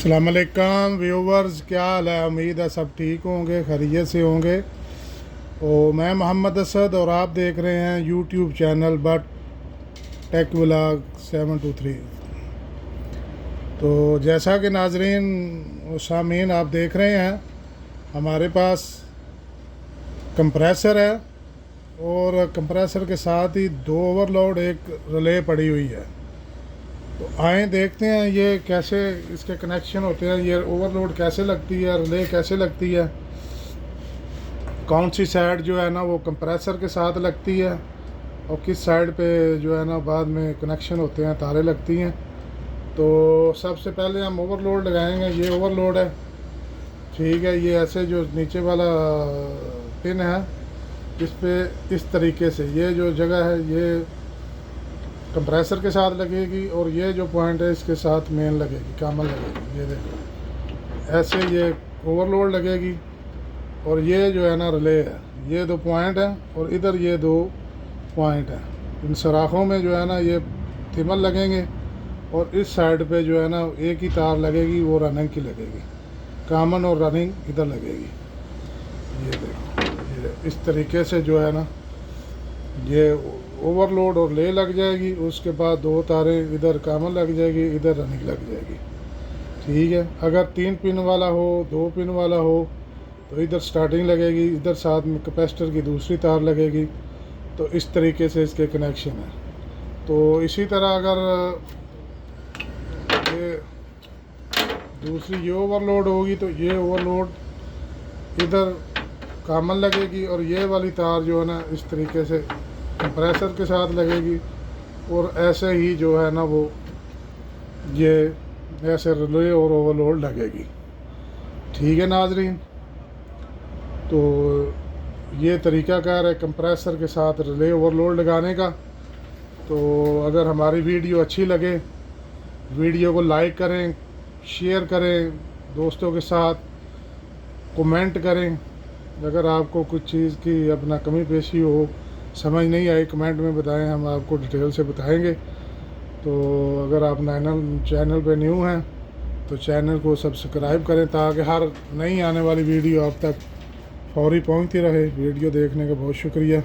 अस्सलाम वालेकुम व्यूवर्स, क्या हाल है। उम्मीद है सब ठीक होंगे, खैरियत से होंगे। और मैं मोहम्मद असद और आप देख रहे हैं YouTube channel but tech vlog 723। तो जैसा कि नाजरीन और सामीन आप देख रहे हैं, हमारे पास कंप्रेसर है और कंप्रेसर के साथ ही दो ओवरलोड एक रिले पड़ी हुई है। तो आए देखते हैं ये कैसे इसके कनेक्शन होते हैं, ये ओवरलोड कैसे लगती है, रिले कैसे लगती है, कौन सी साइड जो है ना वो कंप्रेसर के साथ लगती है और किस साइड पे जो है ना बाद में कनेक्शन होते हैं, तारें लगती हैं। तो सबसे पहले हम ओवरलोड लगाएंगे। ये ओवरलोड है, ठीक है। ये ऐसे जो नीचे वाला पिन है इस पे इस तरीके से ये जो जगह है ये कंप्रेसर के साथ लगेगी और ये जो पॉइंट है इसके साथ मेन लगेगी, कामन लगेगी। ये देखो ऐसे ये ओवरलोड लगेगी और ये जो है ना रिले है, ये दो पॉइंट हैं और इधर ये दो पॉइंट हैं। इन सराखों में जो है ना ये थिमल लगेंगे और इस साइड पे जो है ना एक ही तार लगेगी, वो रनिंग की लगेगी, कामन और रनिंग इधर लगेगी। ये देखो ये इस तरीके से जो है ना ये ओवरलोड और ले लग जाएगी। उसके बाद दो तारें इधर कामन लग जाएगी, इधर रनिंग लग जाएगी, ठीक है। अगर 3 पिन वाला हो, 2 पिन वाला हो तो इधर स्टार्टिंग लगेगी, इधर साथ में कैपेसिटर की दूसरी तार लगेगी। तो इस तरीके से इसके कनेक्शन है। तो इसी तरह अगर ये दूसरी ये ओवरलोड होगी तो ये ओवरलोड इधर कामन लगेगी और ये वाली तार जो है ना इस तरीके से कंप्रेसर के साथ लगेगी और ऐसे ही जो है ना वो ये ऐसे रिले और ओवरलोड लगेगी, ठीक है नाजरीन। तो ये तरीक़ाकार है कंप्रेसर के साथ रिले ओवरलोड लगाने का। तो अगर हमारी वीडियो अच्छी लगे, वीडियो को लाइक करें, शेयर करें दोस्तों के साथ, कमेंट करें। अगर आपको कुछ चीज़ की अपना कमी पेशी हो, समझ नहीं आई, कमेंट में बताएं, हम आपको डिटेल से बताएंगे। तो अगर आप चैनल पे न्यू हैं तो चैनल को सब्सक्राइब करें ताकि हर नई आने वाली वीडियो आप तक फौरी पहुंचती रहे। वीडियो देखने का बहुत शुक्रिया।